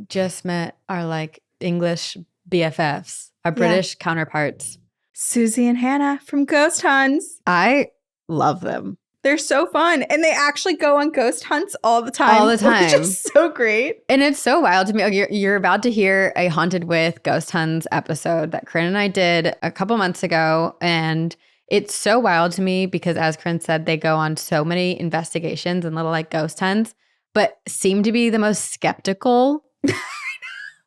just met our like English BFFs, our British counterparts. Suzie and Hannah from Ghost Huns. I love them. They're so fun. And they actually go on ghost hunts all the time. All the time. Which is so great. And it's so wild to me. You're about to hear a Haunted with Ghost Huns episode that Corinne and I did a couple months ago. And it's so wild to me because, as Corinne said, they go on so many investigations and little like ghost hunts, but seem to be the most skeptical.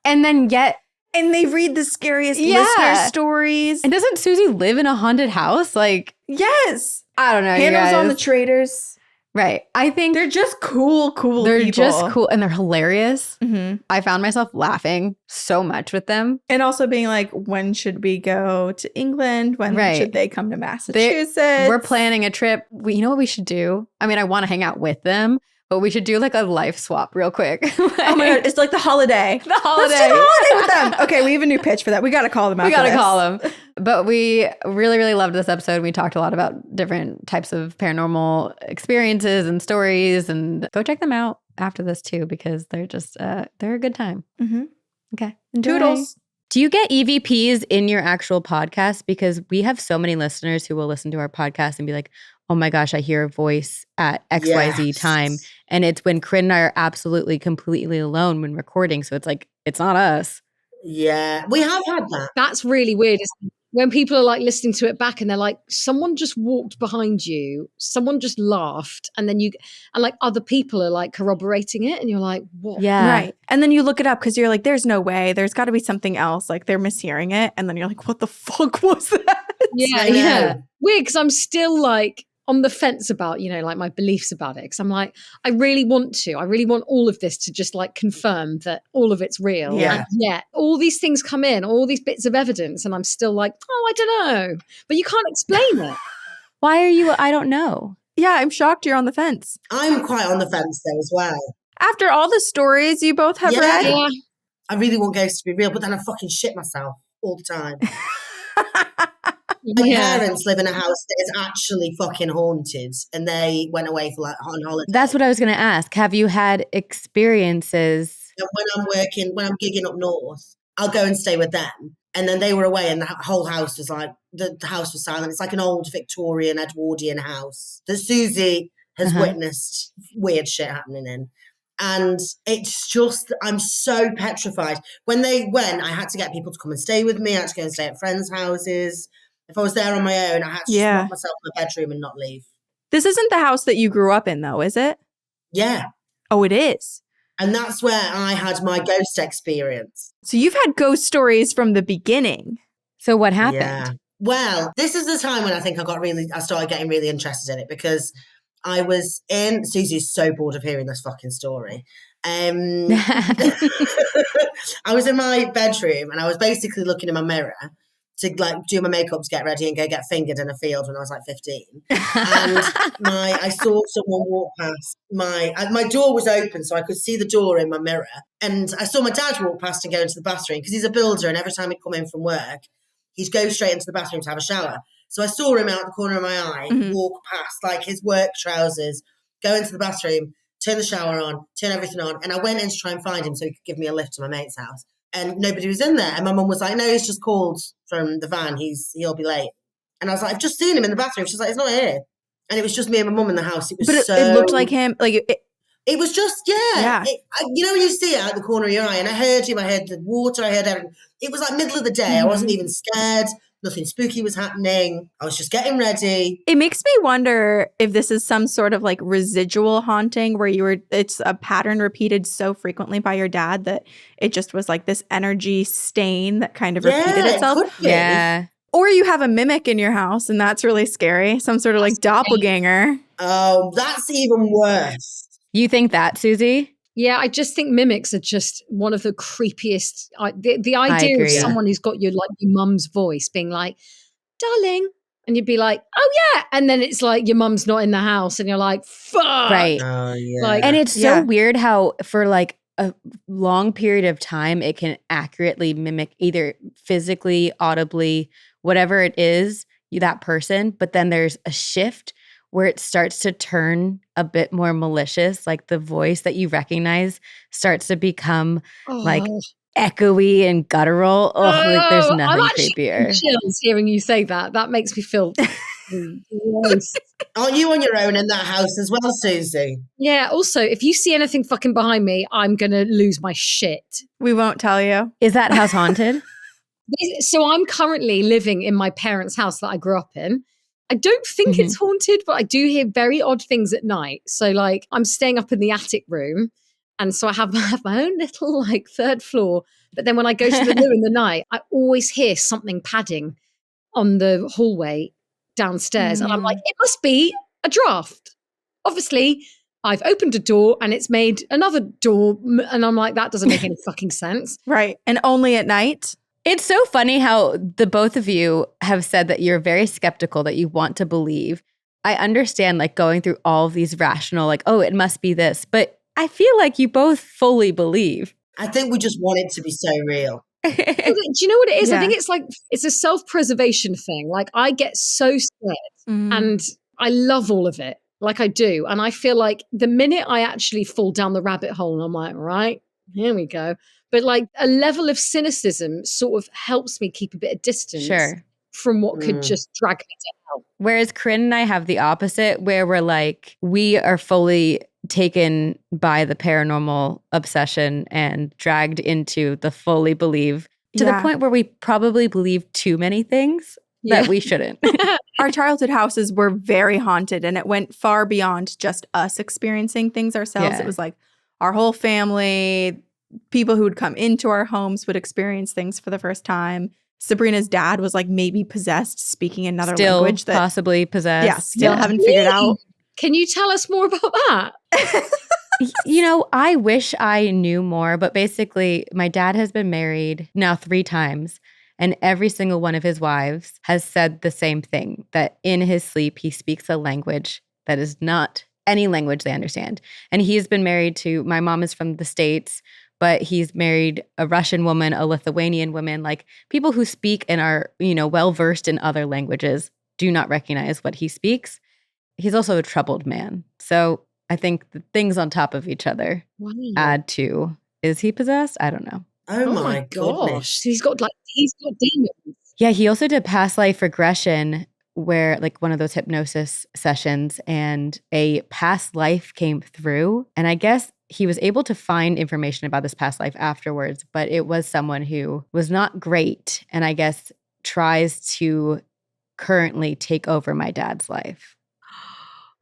And then yet... And they read the scariest listener stories. And doesn't Susie live in a haunted house? Like, yes. I don't know. Hannah's on the Traders. Right. I think they're just cool people. They're just cool and they're hilarious. Mm-hmm. I found myself laughing so much with them. And also being like, when should we go to England? When should they come to Massachusetts? We're planning a trip. You know what we should do? I mean, I want to hang out with them. But we should do like a life swap real quick. Oh my God. It's like the holiday. The holiday. Let's do the holiday with them. Okay, we have a new pitch for that. We got to call them out. We got to call them. But we really, really loved this episode. We talked a lot about different types of paranormal experiences and stories. And go check them out after this too, because they're just, they're a good time. Mm-hmm. Okay. Enjoy. Toodles. Do you get EVPs in your actual podcast? Because we have so many listeners who will listen to our podcast and be like, oh my gosh, I hear a voice at XYZ time. And it's when Corinne and I are absolutely, completely alone when recording. So it's like, it's not us. Yeah, we have had that. That's really weird, isn't it? When people are like listening to it back and they're like, someone just walked behind you, someone just laughed, and then and like other people are like corroborating it, and you're like, what? Yeah. Right. And then you look it up because you're like, there's no way. There's got to be something else. Like they're mishearing it. And then you're like, what the fuck was that? Yeah. Weird, because I'm still like on the fence about, like my beliefs about it. Because I'm like, I really want all of this to just like confirm that all of it's real. Yeah. And yet all these things come in, all these bits of evidence, and I'm still like, oh, I don't know. But you can't explain it. Why are you, I don't know. Yeah, I'm shocked you're on the fence. I'm quite on the fence though as well. After all the stories you both have read? Yeah. I really want ghosts to be real, but then I fucking shit myself all the time. My parents live in a house that is actually fucking haunted, and they went away for like on holiday. That's what I was going to ask. Have you had experiences? And when I'm gigging up north, I'll go and stay with them. And then they were away, and the whole house was like, the house was silent. It's like an old Victorian, Edwardian house that Susie has witnessed weird shit happening in. And it's just, I'm so petrified. When they went, I had to get people to come and stay with me. I had to go and stay at friends' houses. If I was there on my own, I had to just lock myself in my bedroom and not leave. This isn't the house that you grew up in, though, is it? Yeah. Oh, it is? And that's where I had my ghost experience. So you've had ghost stories from the beginning. So what happened? Yeah. Well, this is the time when I think I started getting really interested in it, because I was in, Susie's so bored of hearing this fucking story. I was in my bedroom and I was basically looking in my mirror to like do my makeup to get ready and go get fingered in a field when I was like 15. And I saw someone walk past my door was open, so I could see the door in my mirror. And I saw my dad walk past and go into the bathroom because he's a builder, and every time he'd come in from work, he'd go straight into the bathroom to have a shower. So I saw him out the corner of my eye, walk past like his work trousers, go into the bathroom, turn the shower on, turn everything on. And I went in to try and find him so he could give me a lift to my mate's house. And nobody was in there. And my mum was like, no, he's just called from the van. He'll be late. And I was like, I've just seen him in the bathroom. She's like, he's not here. And it was just me and my mum in the house. It was it looked like him. Like it was just, yeah. You see it out the corner of your eye. And I heard him. I heard the water. I heard everything. It was like middle of the day. I wasn't even scared. Nothing spooky was happening. I was just getting ready. It makes me wonder if this is some sort of like residual haunting where it's a pattern repeated so frequently by your dad that it just was like this energy stain that kind of repeated itself. It could be. Yeah. Or you have a mimic in your house and that's really scary. Some sort of like doppelganger. Oh, that's even worse. You think that, Susie? Yeah, I just think mimics are just one of the creepiest. The idea of someone who's got your mum's voice being like, darling, and you'd be like, oh yeah, and then it's like your mum's not in the house and you're like, fuck. Right. Oh, yeah. Like, and it's so weird how for like a long period of time, it can accurately mimic either physically, audibly, whatever it is, that person. But then there's a shift where it starts to turn a bit more malicious, like the voice that you recognize starts to become like echoey and guttural. Like there's nothing I'm actually creepier. Chills hearing you say that. That makes me feel gross. Aren't you on your own in that house as well, Susie? Yeah, also, if you see anything fucking behind me, I'm going to lose my shit. We won't tell you. Is that house haunted? So I'm currently living in my parents' house that I grew up in. I don't think it's haunted, but I do hear very odd things at night. So like I'm staying up in the attic room. And so I have my own little like third floor. But then when I go to the loo in the night, I always hear something padding on the hallway downstairs. And I'm like, it must be a draft. Obviously, I've opened a door and it's made another door. And I'm like, that doesn't make any fucking sense. Right. And only at night? It's so funny how the both of you have said that you're very skeptical, that you want to believe. I understand like going through all of these rational, like, oh, it must be this. But I feel like you both fully believe. I think we just want it to be so real. Do you know what it is? I think it's like, it's a self-preservation thing. Like I get so scared and I love all of it. Like I do. And I feel like the minute I actually fall down the rabbit hole and I'm like, right, here we go. But like a level of cynicism sort of helps me keep a bit of distance from what could just drag me to hell. Whereas Corinne and I have the opposite, where we're like, we are fully taken by the paranormal obsession and dragged into the fully believe to the point where we probably believe too many things that we shouldn't. Our childhood houses were very haunted and it went far beyond just us experiencing things ourselves. Yeah. It was like our whole family, people who would come into our homes would experience things for the first time. Sabrina's dad was like maybe possessed, speaking another language. That possibly possessed. Yeah, still haven't figured out. Can you tell us more about that? You know, I wish I knew more, but basically my dad has been married now 3 times. And every single one of his wives has said the same thing, that in his sleep, he speaks a language that is not any language they understand. And he's been married to, my mom is from the States, but he's married a Russian woman, a Lithuanian woman, like people who speak and are, you know, well-versed in other languages do not recognize what he speaks. He's also a troubled man. So I think the things on top of each other add to, is he possessed? I don't know. Oh my gosh. He's got demons. Yeah, he also did past life regression, where like one of those hypnosis sessions, and a past life came through. And I guess he was able to find information about this past life afterwards, but it was someone who was not great. And I guess tries to currently take over my dad's life.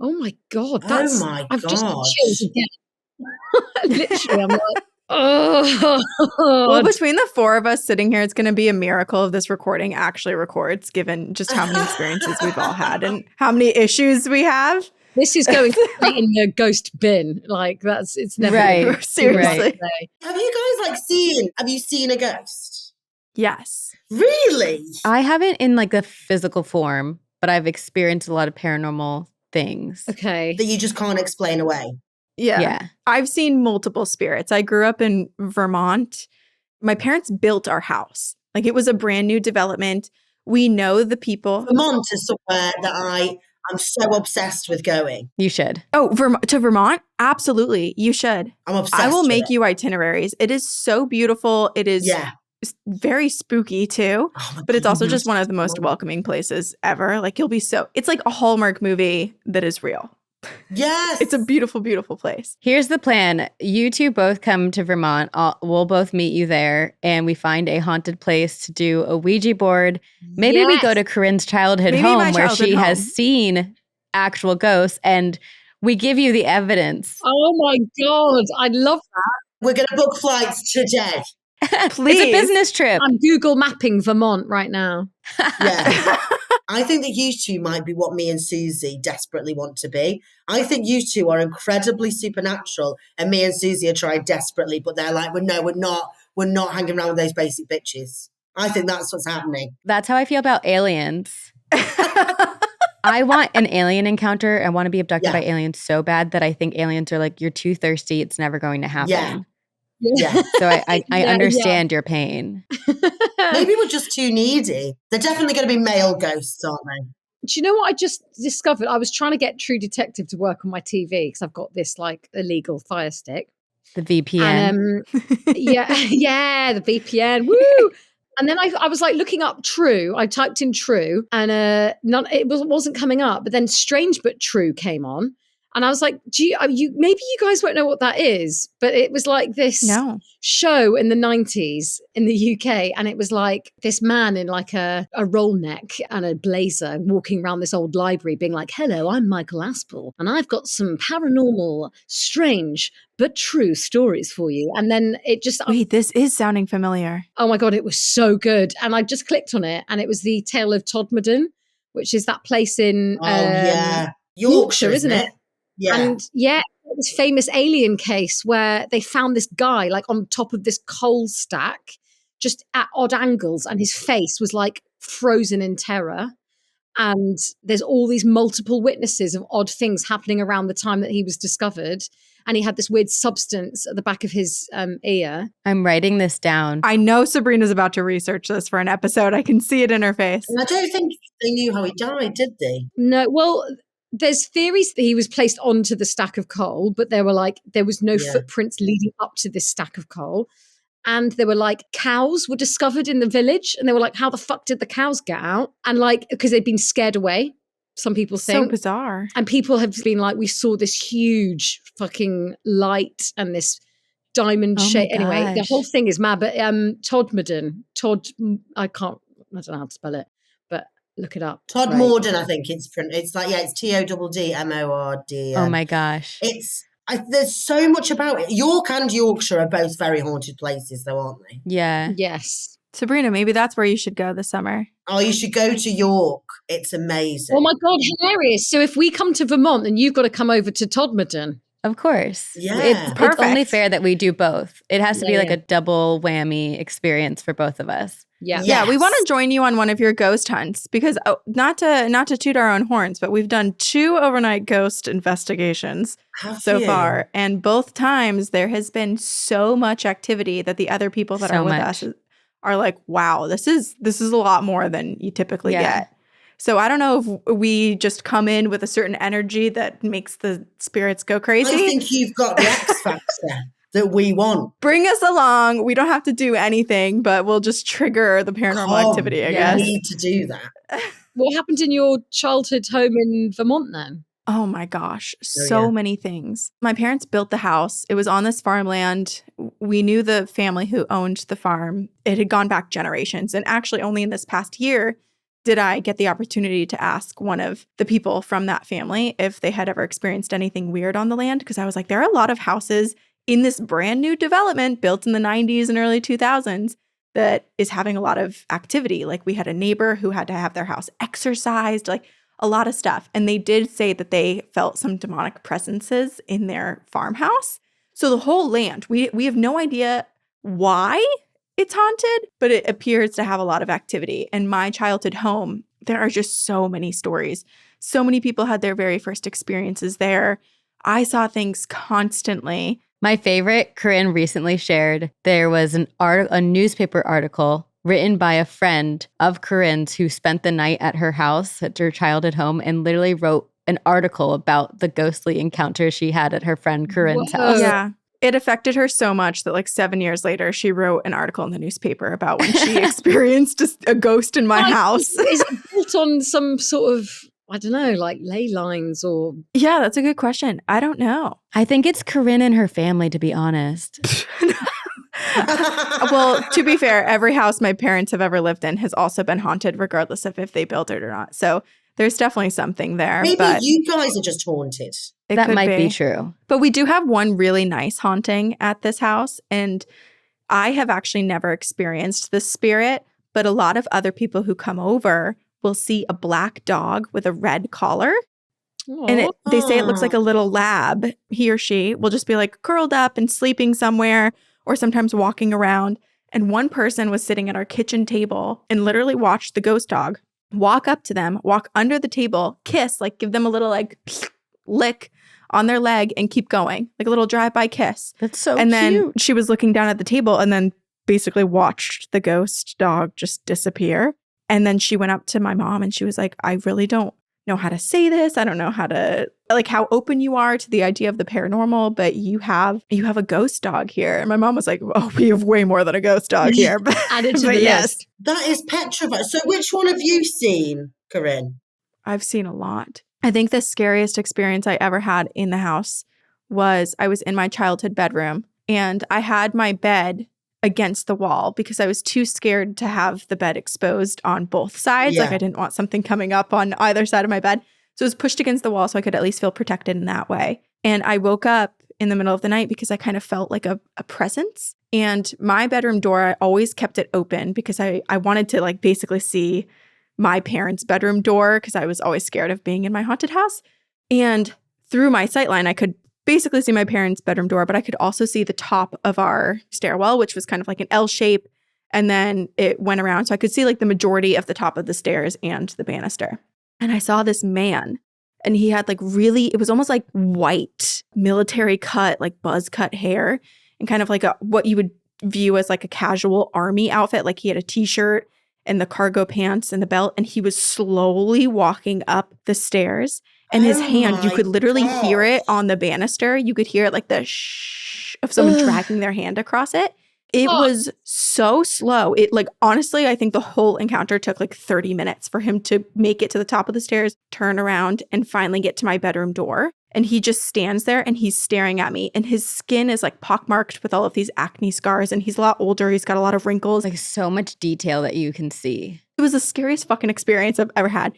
Oh my God. I've just got chills again. Literally, I'm like, oh. Well, between the 4 of us sitting here, it's going to be a miracle if this recording actually records, given just how many experiences we've all had and how many issues we have. This is going straight in the ghost bin. Like it's never right. Seriously. Right. Have you guys have you seen a ghost? Yes. Really? I haven't in like a physical form, but I've experienced a lot of paranormal things. Okay. That you just can't explain away. Yeah. I've seen multiple spirits. I grew up in Vermont. My parents built our house. Like it was a brand new development. We know the people. Vermont is somewhere that I'm so obsessed with going. You should. Oh, to Vermont? Absolutely. You should. I'm obsessed. I will with make it. you itineraries. It is so beautiful. It is very spooky too. Oh but it's also just one of the most welcoming places ever. Like it's like a Hallmark movie that is real. Yes. It's a beautiful, beautiful place. Here's the plan. You two both come to Vermont. We'll both meet you there, and we find a haunted place to do a Ouija board. Maybe we go to Corinne's childhood home where she has seen actual ghosts, and we give you the evidence. Oh my God. I love that. We're going to book flights today. Please. It's a business trip. I'm Google mapping Vermont right now. Yeah. I think that you two might be what me and Susie desperately want to be. I think you two are incredibly supernatural, and me and Susie are trying desperately, but they're like, we're not hanging around with those basic bitches. I think that's what's happening. That's how I feel about aliens. I want an alien encounter. I want to be abducted by aliens so bad that I think aliens are like, you're too thirsty. It's never going to happen. Yeah. So I understand your pain. Maybe we're just too needy. They're definitely going to be male ghosts, aren't they? Do you know what I just discovered? I was trying to get True Detective to work on my TV because I've got this like illegal Fire Stick. The VPN. And yeah, the VPN. Woo! And then I was like looking up True. I typed in True, and it wasn't coming up. But then Strange But True came on, and I was like, maybe you guys won't know what that is, but it was like this show in the 90s in the UK, and it was like this man in like a roll neck and a blazer walking around this old library being like, hello, I'm Michael Aspel, and I've got some paranormal, strange but true stories for you. And then it just... Wait, this is sounding familiar. Oh my God, it was so good. And I just clicked on it, and it was the tale of Todmorden, which is that place in Yorkshire, isn't it? Yeah. And this famous alien case where they found this guy like on top of this coal stack, just at odd angles, and his face was like frozen in terror. And there's all these multiple witnesses of odd things happening around the time that he was discovered. And he had this weird substance at the back of his ear. I'm writing this down. I know Sabrina's about to research this for an episode. I can see it in her face. And I don't think they knew how he died, did they? No, well... There's theories that he was placed onto the stack of coal, but there was no footprints leading up to this stack of coal. And there were like cows were discovered in the village, and they were like, how the fuck did the cows get out? And like, because they'd been scared away, some people think. So bizarre. And people have been like, we saw this huge fucking light and this diamond shape. Anyway, the whole thing is mad. But Todmorden, I don't know how to spell it, but look it up. Todmorden, I think it's like, it's Toddmord. Oh my gosh. There's so much about it. York and Yorkshire are both very haunted places, though, aren't they? Yeah. Yes. Sabrina, maybe that's where you should go this summer. Oh, you should go to York. It's amazing. Oh my God, hilarious. So if we come to Vermont, then you've got to come over to Todmorden. Of course. Yeah. It's only fair that we do both. It has to be like a double whammy experience for both of us. Yeah. Yeah, we want to join you on one of your ghost hunts because not to toot our own horns, but we've done 2 overnight ghost investigations so far, and both times there has been so much activity that the other people that are with us are like, wow, this is a lot more than you typically get. So I don't know if we just come in with a certain energy that makes the spirits go crazy. I think you've got the X factor that we want. Bring us along. We don't have to do anything, but we'll just trigger the paranormal activity, I guess. We need to do that. What happened in your childhood home in Vermont then? Oh my gosh, so many things. My parents built the house. It was on this farmland. We knew the family who owned the farm. It had gone back generations. And actually only in this past year did I get the opportunity to ask one of the people from that family if they had ever experienced anything weird on the land. Because I was like, there are a lot of houses in this brand new development built in the 90s and early 2000s that is having a lot of activity. Like we had a neighbor who had to have their house exorcised, like a lot of stuff. And they did say that they felt some demonic presences in their farmhouse. So the whole land, we have no idea why it's haunted, but it appears to have a lot of activity. And my childhood home, there are just so many stories. So many people had their very first experiences there. I saw things constantly. My favorite, Corinne recently shared, there was a newspaper article written by a friend of Corinne's who spent the night at her house, at her childhood home, and literally wrote an article about the ghostly encounter she had at her friend Corinne's house. Yeah. It affected her so much that like 7 years later, she wrote an article in the newspaper about when she experienced a ghost in my house. Is it built on some sort of, I don't know, like ley lines or... Yeah, that's a good question. I don't know. I think it's Corinne and her family, to be honest. Well, to be fair, every house my parents have ever lived in has also been haunted, regardless of if they built it or not. So there's definitely something there. Maybe but you guys are just haunted. That might be true. But we do have one really nice haunting at this house. And I have actually never experienced this spirit, but a lot of other people who come over will see a black dog with a red collar. Aww. And they say it looks like a little lab. He or she will just be like curled up and sleeping somewhere or sometimes walking around. And one person was sitting at our kitchen table and literally watched the ghost dog walk up to them, walk under the table, kiss, like give them a little like lick on their leg and keep going, like a little drive-by kiss. That's so and cute. Then she was looking down at the table and then basically watched the ghost dog just disappear. And then she went up to my mom and she was like, I really don't know how to say this. I don't know how to, like, how open you are to the idea of the paranormal, but you have a ghost dog here. And my mom was like, oh, we have way more than a ghost dog here. But, Add it to the list. That is petrifying. So which one have you seen, Corinne? I've seen a lot. I think the scariest experience I ever had in the house was I was in my childhood bedroom and I had my bed against the wall because I was too scared to have the bed exposed on both sides. Yeah. Like I didn't want something coming up on either side of my bed. So it was pushed against the wall so I could at least feel protected in that way. And I woke up in the middle of the night because I kind of felt like a presence. And my bedroom door, I always kept it open because I wanted to like basically see my parents' bedroom door because I was always scared of being in my haunted house. And through my sightline, I could basically see my parents' bedroom door, but I could also see the top of our stairwell, which was kind of like an L shape. And then it went around. So I could see like the majority of the top of the stairs and the banister. And I saw this man and he had like really, it was almost like white military cut, like buzz cut hair and kind of like what you would view as like a casual army outfit. Like he had a t-shirt and the cargo pants and the belt. And he was slowly walking up the stairs. And his hand, you could literally hear it on the banister. You could hear it like the shh of someone dragging their hand across it. It was so slow. It like, honestly, I think the whole encounter took like 30 minutes for him to make it to the top of the stairs, turn around and finally get to my bedroom door. And he just stands there and he's staring at me and his skin is like pockmarked with all of these acne scars and he's a lot older. He's got a lot of wrinkles. Like so much detail that you can see. It was the scariest fucking experience I've ever had.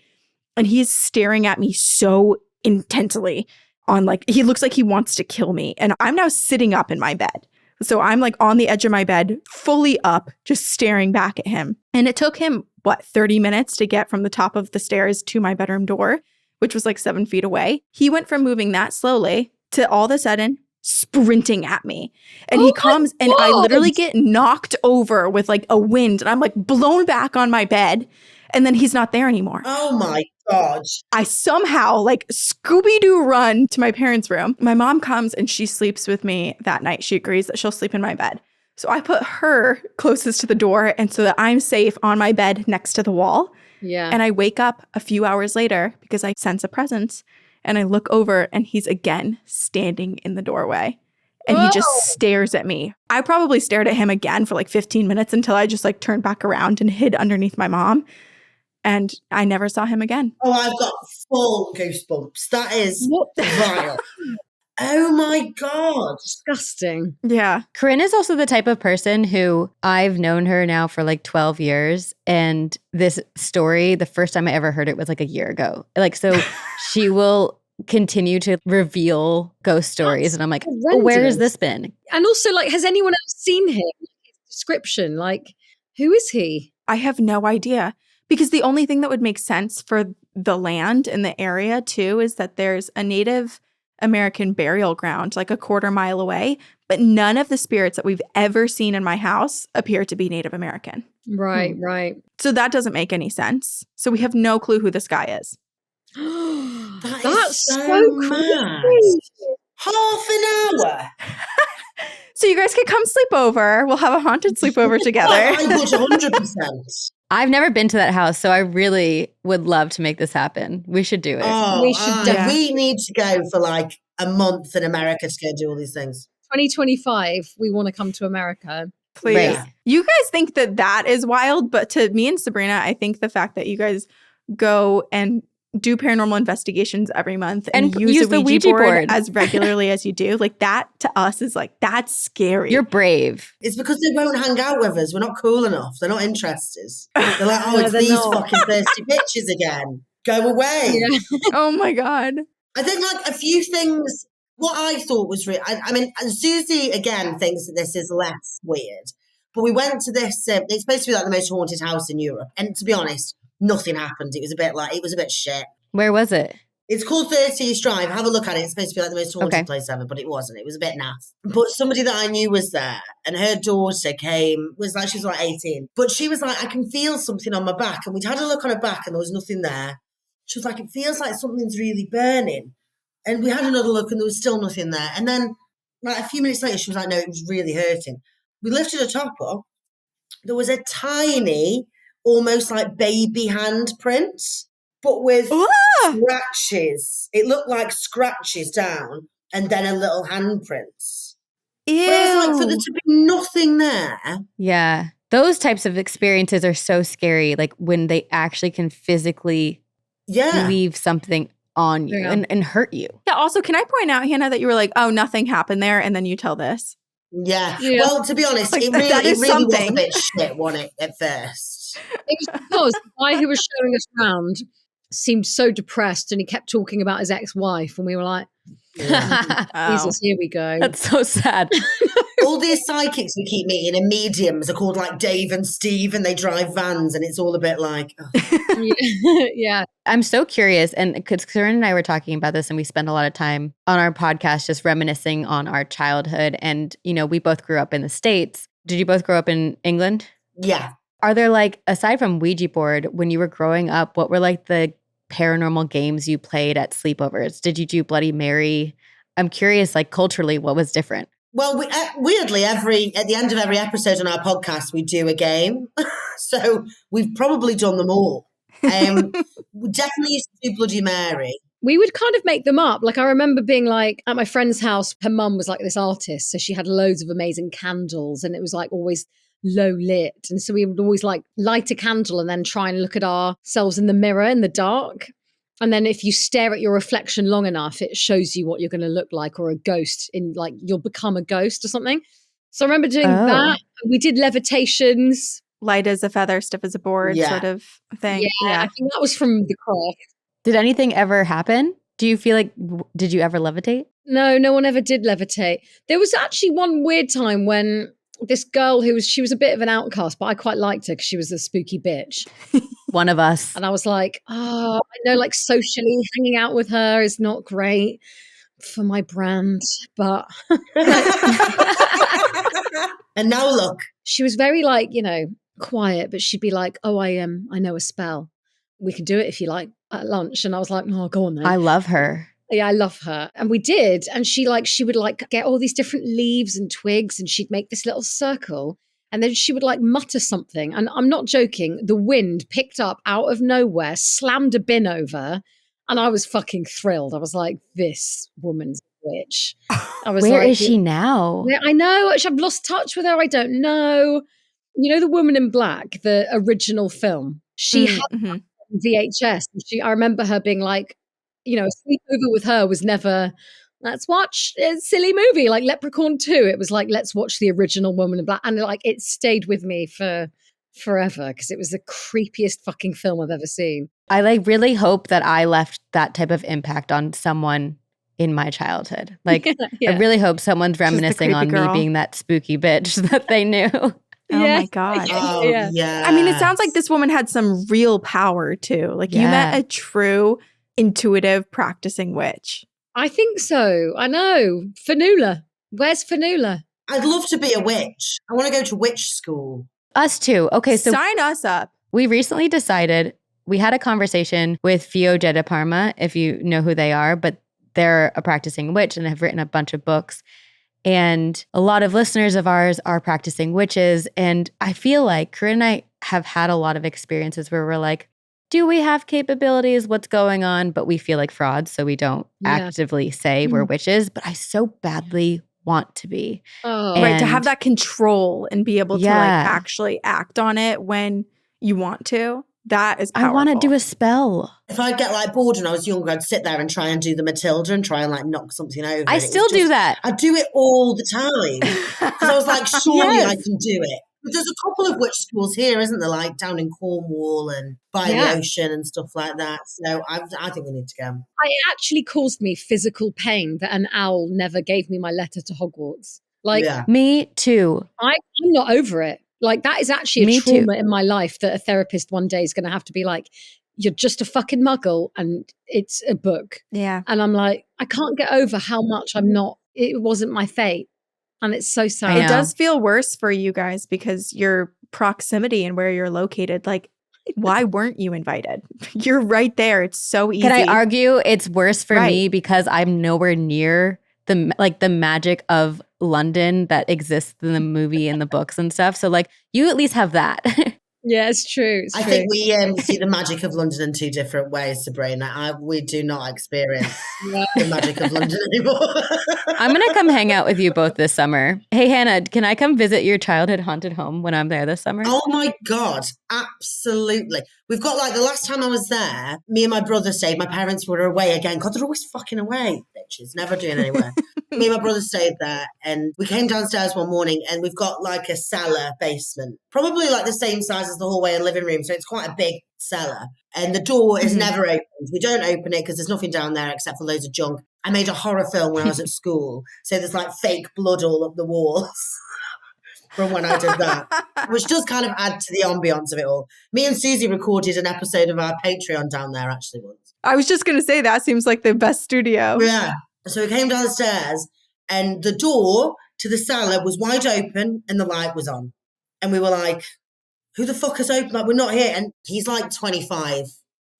And he's staring at me so intensely on like, he looks like he wants to kill me. And I'm now sitting up in my bed. So I'm like on the edge of my bed, fully up, just staring back at him. And it took him, 30 minutes to get from the top of the stairs to my bedroom door, which was like 7 feet away. He went from moving that slowly to all of a sudden sprinting at me. And he comes and I literally get knocked over with like a wind and I'm like blown back on my bed. And then he's not there anymore. Oh my God. I somehow like Scooby-Doo run to my parents' room. My mom comes and she sleeps with me that night. She agrees that she'll sleep in my bed. So I put her closest to the door and so that I'm safe on my bed next to the wall. Yeah. And I wake up a few hours later because I sense a presence and I look over and he's again standing in the doorway. And he just stares at me. I probably stared at him again for like 15 minutes until I just like turned back around and hid underneath my mom. And I never saw him again. Oh, I've got full goosebumps. That is vile. Oh my God. Disgusting. Yeah. Corinne is also the type of person who I've known her now for like 12 years. And this story, the first time I ever heard it was like a year ago. Like, so she will continue to reveal ghost stories. And I'm like, oh, where has this been? And also, like, has anyone else seen him? His description, like, who is he? I have no idea. Because the only thing that would make sense for the land and the area, too, is that there's a Native American burial ground like a quarter mile away. But none of the spirits that we've ever seen in my house appear to be Native American. Right, right. So that doesn't make any sense. So we have no clue who this guy is. That's so mad. Half an hour. So you guys could come sleep over. We'll have a haunted sleepover together. I would 100%. I've never been to that house, so I really would love to make this happen. We should do it. Oh, We should we need to go for like a month in America to go do all these things. 2025, we want to come to America. Please. Right. You guys think that is wild, but to me and Sabrina, I think the fact that you guys go and do paranormal investigations every month and use the Ouija board as regularly as you do, like that to us is like, that's scary. You're brave. It's because they won't hang out with us. We're not cool enough. They're not interested. They're like, oh, it's these fucking thirsty bitches again. Go away. Yeah. Oh my God. I think like a few things, what I thought was real. I mean, and Susie again thinks that this is less weird, but we went to this, it's supposed to be like the most haunted house in Europe. And to be honest, nothing happened. It was a bit shit. Where was it? It's called 30 East Drive. Have a look at it. It's supposed to be like the most haunted place ever, but it wasn't. It was a bit naff. But somebody that I knew was there, and her daughter she was like 18. But she was like, I can feel something on my back. And we'd had a look on her back and there was nothing there. She was like, it feels like something's really burning. And we had another look and there was still nothing there. And then like a few minutes later, she was like, no, it was really hurting. We lifted her top up. There was a tiny almost like baby handprints, but with scratches. It looked like scratches down and then a little handprints. Ew. But I was like, for there to be nothing there. Yeah. Those types of experiences are so scary. Like when they actually can physically leave something on you and hurt you. Yeah. Also, can I point out, Hannah, that you were like, oh, nothing happened there. And then you tell this. Yeah. Well, to be honest, like, it really was something. a bit shit, wasn't it, at first? It was because the guy who was showing us around seemed so depressed and he kept talking about his ex-wife and we were like, Jesus, here we go. That's so sad. All these psychics we keep meeting and mediums are called like Dave and Steve and they drive vans and it's all a bit like... Yeah. I'm so curious, and because Corinne and I were talking about this and we spend a lot of time on our podcast just reminiscing on our childhood and, you know, we both grew up in the States. Did you both grow up in England? Yeah. Are there like, aside from Ouija board, when you were growing up, what were like the paranormal games you played at sleepovers? Did you do Bloody Mary? I'm curious, like culturally, what was different? Well, weirdly, at the end of every episode on our podcast, we do a game. So we've probably done them all. We definitely used to do Bloody Mary. We would kind of make them up. Like I remember being like at my friend's house, her mum was like this artist. So she had loads of amazing candles and it was like always low lit. And so we would always like light a candle and then try and look at ourselves in the mirror in the dark. And then if you stare at your reflection long enough, it shows you what you're going to look like, or a ghost in like you'll become a ghost or something. So I remember doing that. We did levitations. Light as a feather, stiff as a board sort of thing. Yeah, I think that was from The Craft. Did anything ever happen? Do you feel like, did you ever levitate? No, no one ever did levitate. There was actually one weird time when this girl she was a bit of an outcast, but I quite liked her because she was a spooky bitch. One of us. And I was like, oh, I know like socially hanging out with her is not great for my brand, but. And now look. She was very like, you know, quiet, but she'd be like, oh, I know a spell. We can do it if you like at lunch. And I was like, oh, go on then. I love her. Yeah, I love her. And we did. And she would like get all these different leaves and twigs and she'd make this little circle. And then she would like mutter something. And I'm not joking. The wind picked up out of nowhere, slammed a bin over. And I was fucking thrilled. I was like, this woman's a witch. I was Where like, is she now? I know. I've lost touch with her. I don't know. You know, The Woman in Black, the original film. She had VHS. I remember her being like, you know, a sleepover with her was never, let's watch a silly movie like Leprechaun 2. It was like, let's watch the original Woman in Black. And like, it stayed with me for forever because it was the creepiest fucking film I've ever seen. I like really hope that I left that type of impact on someone in my childhood. Like, I really hope someone's reminiscing on me being that spooky bitch that they knew. Oh my God. Oh, yeah. I mean, it sounds like this woman had some real power too. Like you met a true intuitive practicing witch. I think so. I know. Fanula. Where's Fanula? I'd love to be a witch. I want to go to witch school. Us too. Okay, so sign us up. We recently decided, we had a conversation with Fio de Parma, if you know who they are, but they're a practicing witch and have written a bunch of books. And a lot of listeners of ours are practicing witches. And I feel like Corinne and I have had a lot of experiences where we're like, do we have capabilities? What's going on? But we feel like frauds, so we don't actively say we're witches. But I so badly want to be. Right, to have that control and be able to like actually act on it when you want to. That is powerful. I want to do a spell. If I get like bored when I was younger, I'd sit there and try and do the Matilda and try and like knock something over. I still do that. I do it all the time. Because I was like, surely I can do it. But there's a couple of witch schools here, isn't there? Like down in Cornwall and by the ocean and stuff like that. So I think we need to go. It actually caused me physical pain that an owl never gave me my letter to Hogwarts. Like me too. I'm not over it. Like that is actually a trauma in my life that a therapist one day is going to have to be like, you're just a fucking muggle and it's a book. Yeah. And I'm like, I can't get over how much it wasn't my fate. And it's so sad. It does feel worse for you guys because your proximity and where you're located, like, why weren't you invited? You're right there. It's so easy. Can I argue it's worse for me because I'm nowhere near the magic of London that exists in the movie and the books and stuff. So like you at least have that. Yeah, it's true. It's I true. think we see the magic of London in two different ways, Sabrina. We do not experience the magic of London anymore. I'm going to come hang out with you both this summer. Hey, Hannah, can I come visit your childhood haunted home when I'm there this summer? Oh my God, absolutely. We've got like the last time I was there, me and my brother stayed. My parents were away again. God, they're always fucking away, bitches, never doing anywhere. Me and my brother stayed there and we came downstairs one morning and we've got like a cellar basement, probably like the same size as the hallway and living room. So it's quite a big cellar and the door is never opened. We don't open it because there's nothing down there except for loads of junk. I made a horror film when I was at school. So there's like fake blood all up the walls from when I did that, which does kind of add to the ambience of it all. Me and Susie recorded an episode of our Patreon down there actually once. I was just going to say that seems like the best studio. Yeah. So we came downstairs and the door to the cellar was wide open and the light was on. And we were like, who the fuck has opened that? We're not here. And he's like 25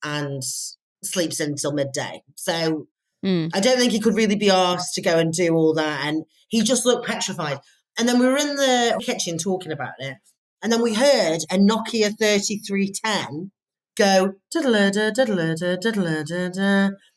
and sleeps until midday. So I don't think he could really be asked to go and do all that. And he just looked petrified. And then we were in the kitchen talking about it. And then we heard a Nokia 3310 go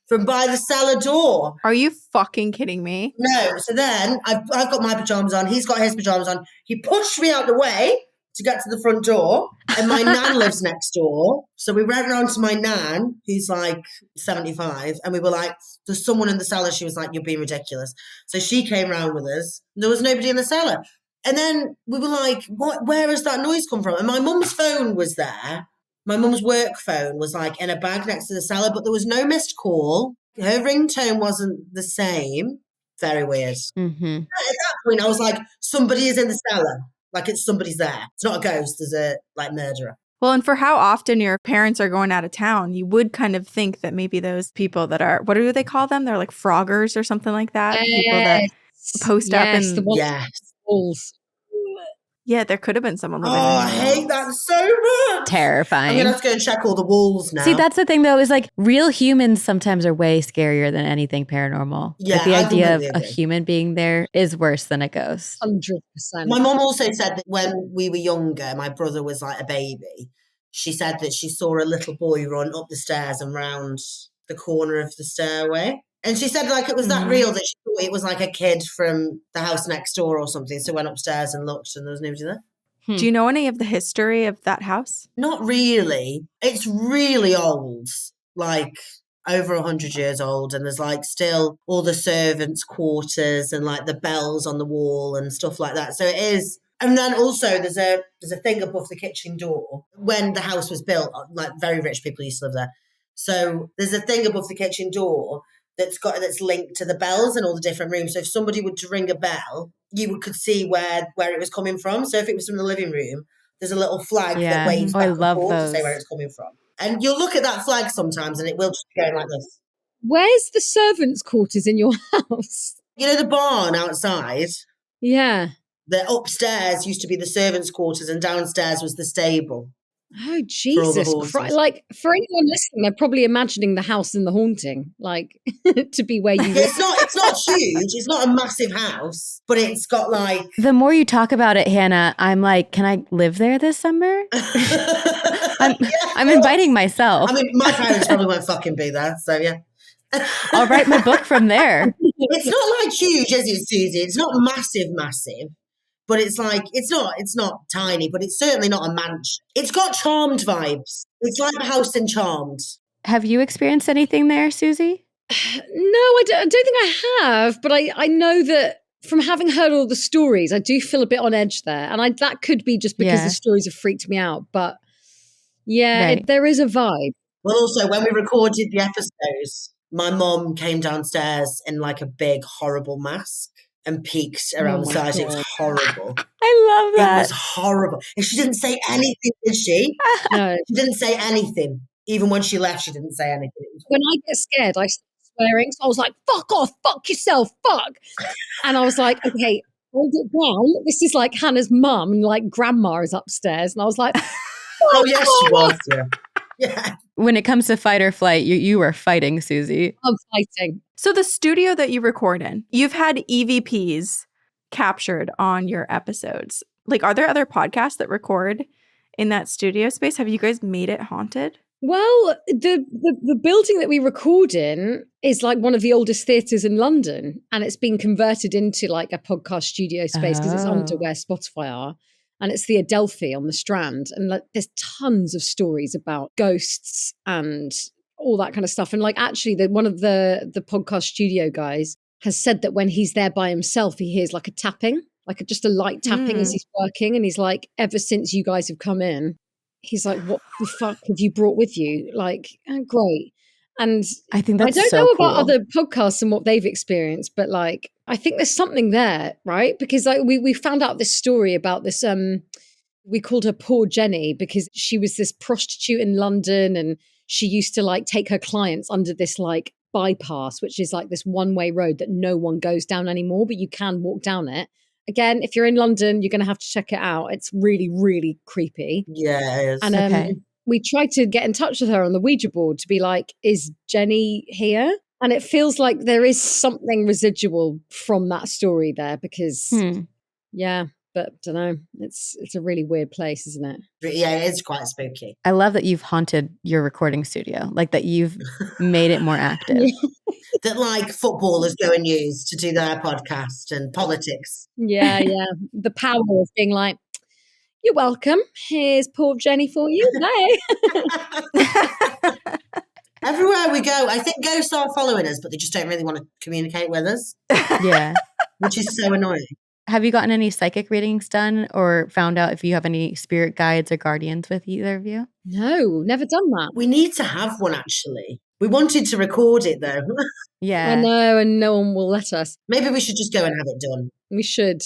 from by the cellar door. Are you fucking kidding me? No. So then I've got my pajamas on. He's got his pajamas on. He pushed me out the way to get to the front door. And my nan lives next door. So we went round to my nan, who's like 75. And we were like, there's someone in the cellar. She was like, you're being ridiculous. So she came round with us. There was nobody in the cellar. And then we were like, where has that noise come from? And my mum's phone was there. My mum's work phone was like in a bag next to the cellar, but there was no missed call. Her ringtone wasn't the same. Very weird. Mm-hmm. At that point, I was like, somebody is in the cellar. Like somebody's there. It's not a ghost. There's a like murderer. Well, and for how often your parents are going out of town, you would kind of think that maybe those people that are, what do they call them? They're like froggers or something like that. People that post up and walls. Yeah, there could have been someone living Oh, in I hate that so much. Terrifying. I'm going to have to go and check all the walls now. See, that's the thing, though, is like real humans sometimes are way scarier than anything paranormal. Yeah, like the I idea of completely a agree. human being there is worse than a ghost. 100%. My mum also said that when we were younger, my brother was like a baby. She said that she saw a little boy run up the stairs and round the corner of the stairway. And she said like it was that real that she thought it was like a kid from the house next door or something. So went upstairs and looked and there was nobody there. Do you know any of the history of that house? Not really. It's really old, like over 100 years old. And there's like still all the servants' quarters and like the bells on the wall and stuff like that. So it is. And then also there's a thing above the kitchen door. When the house was built, like very rich people used to live there. So there's a thing above the kitchen door that's linked to the bells and all the different rooms. So if somebody were to ring a bell, you could see where it was coming from. So if it was from the living room, there's a little flag that waves back and forth to say where it's coming from. And you'll look at that flag sometimes and it will just be going like this. Where's the servants' quarters in your house? You know the barn outside? Yeah. The upstairs used to be the servants' quarters and downstairs was the stable. Oh, Jesus Christ. Like, for anyone listening, they're probably imagining the house in The Haunting, like, to be where you live. It's not huge. It's not a massive house, but it's got like... The more you talk about it, Hannah, I'm like, can I live there this summer? I'm inviting myself. I mean, my parents probably won't fucking be there, so yeah. I'll write my book from there. It's not like huge, is it, Susie? It's not massive. But it's like, it's not tiny, but it's certainly not a mansion. It's got Charmed vibes. It's like the house in Charmed. Have you experienced anything there, Susie? No, I don't think I have, but I know that from having heard all the stories, I do feel a bit on edge there. And that could be just because the stories have freaked me out. But yeah, there is a vibe. Well, also, when we recorded the episodes, my mom came downstairs in like a big, horrible mask and peeked around the sides. It was horrible. I love that. It was horrible. And she didn't say anything, did she? No. She didn't say anything. Even when she left, she didn't say anything. When I get scared, I start swearing. So I was like, fuck off, fuck yourself, fuck. And I was like, okay, hold it down. This is like Hannah's mum and like grandma is upstairs. And I was like, oh, yes, she was. Yeah. When it comes to fight or flight, you are fighting, Susie. I'm fighting. So the studio that you record in, you've had EVPs captured on your episodes. Like, are there other podcasts that record in that studio space? Have you guys made it haunted? Well, the building that we record in is like one of the oldest theatres in London, and it's been converted into like a podcast studio space because it's under where Spotify are, and it's the Adelphi on the Strand, and like there's tons of stories about ghosts and all that kind of stuff. And like actually, one of the podcast studio guys has said that when he's there by himself, he hears like a tapping, like just a light tapping as he's working, and he's like, ever since you guys have come in. He's like, what the fuck have you brought with you? Like, oh, great. And I think that's I don't so know cool. about other podcasts and what they've experienced, but like, I think there's something there, right? Because like we found out this story about this, we called her Poor Jenny because she was this prostitute in London and she used to like take her clients under this like bypass, which is like this one-way road that no one goes down anymore, but you can walk down it. Again, if you're in London, you're going to have to check it out. It's really, really creepy. Yeah, it is. And we tried to get in touch with her on the Ouija board to be like, is Jenny here? And it feels like there is something residual from that story there because, yeah, but I don't know. It's a really weird place, isn't it? Yeah, it is quite spooky. I love that you've haunted your recording studio, like that you've made it more active. That like footballers go and use to do their podcast and politics. Yeah. The power of being like, you're welcome. Here's poor Jenny for you. Bye. Everywhere we go, I think ghosts are following us, but they just don't really want to communicate with us. Yeah. Which is so annoying. Have you gotten any psychic readings done or found out if you have any spirit guides or guardians with either of you? No, never done that. We need to have one, actually. We wanted to record it, though. Yeah. I know, and no one will let us. Maybe we should just go and have it done. We should.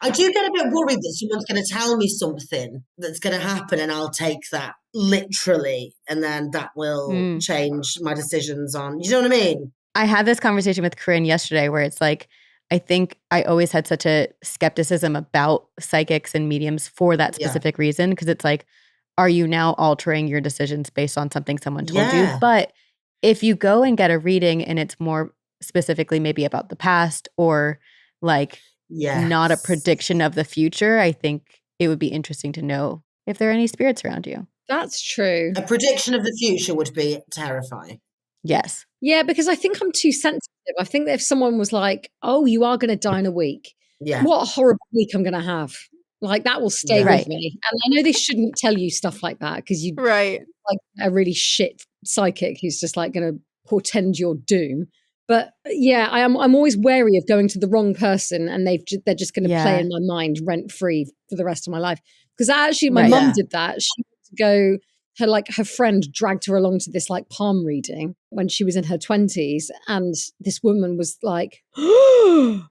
I do get a bit worried that someone's going to tell me something that's going to happen and I'll take that literally and then that will change my decisions on, you know what I mean? I had this conversation with Corinne yesterday where it's like, I think I always had such a skepticism about psychics and mediums for that specific reason. Because it's like, are you now altering your decisions based on something someone told you? But if you go and get a reading and it's more specifically maybe about the past or like not a prediction of the future, I think it would be interesting to know if there are any spirits around you. That's true. A prediction of the future would be terrifying. Yes. Yeah, because I think I'm too sensitive. I think that if someone was like, oh, you are going to die in a week. Yeah. What a horrible week I'm going to have. Like that will stay with me. And I know they shouldn't tell you stuff like that because you like a really shit psychic who's just like going to portend your doom. But yeah, I'm always wary of going to the wrong person and they're just going to play in my mind rent free for the rest of my life. Because actually my mum did that. She wanted to go. Her friend dragged her along to this like palm reading when she was in her 20s. And this woman was like, oh,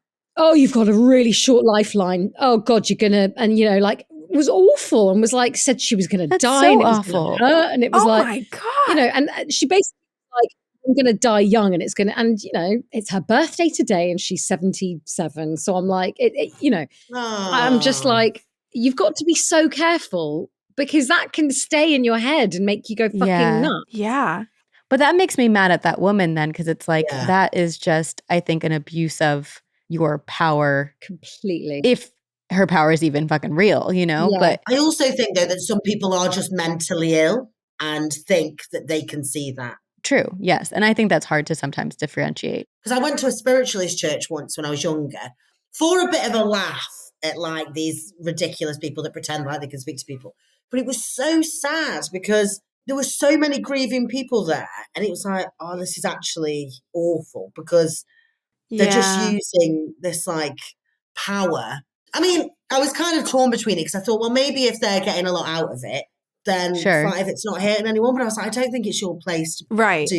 you've got a really short lifeline. Oh God, you're going to, and you know, like was awful and was like, said she was going to die. So and it awful. Was hurt, and it was like, my God. You know, and she basically like, I'm going to die young and it's going to, and you know, it's her birthday today and she's 77. So I'm like, you know, I'm just like, you've got to be so careful. Because that can stay in your head and make you go fucking nuts. Yeah. But that makes me mad at that woman then because it's like that is just, I think, an abuse of your power. Completely. If her power is even fucking real, you know? Yeah. But I also think, though, that some people are just mentally ill and think that they can see that. True, yes. And I think that's hard to sometimes differentiate. Because I went to a spiritualist church once when I was younger for a bit of a laugh at like these ridiculous people that pretend like they can speak to people. But it was so sad because there were so many grieving people there. And it was like, oh, this is actually awful because they're just using this like power. I mean, I was kind of torn between it because I thought, well, maybe if they're getting a lot out of it, then fine, if it's not hurting anyone. But I was like, I don't think it's your place to do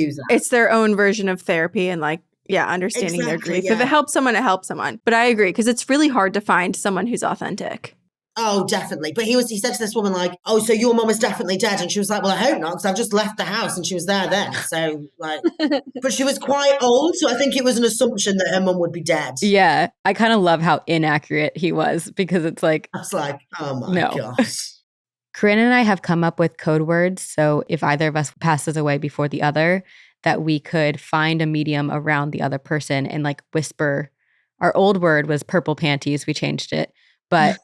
that. It's their own version of therapy and like, understanding their grief. If it helps someone, it helps someone. But I agree because it's really hard to find someone who's authentic. Oh, definitely. But he said to this woman, like, oh, so your mom is definitely dead. And she was like, well, I hope not, because I've just left the house and she was there then. So, like, but she was quite old. So I think it was an assumption that her mum would be dead. Yeah. I kind of love how inaccurate he was because it's like, I was like, oh my gosh. Corinne and I have come up with code words. So if either of us passes away before the other, that we could find a medium around the other person and like whisper. Our old word was purple panties. We changed it. But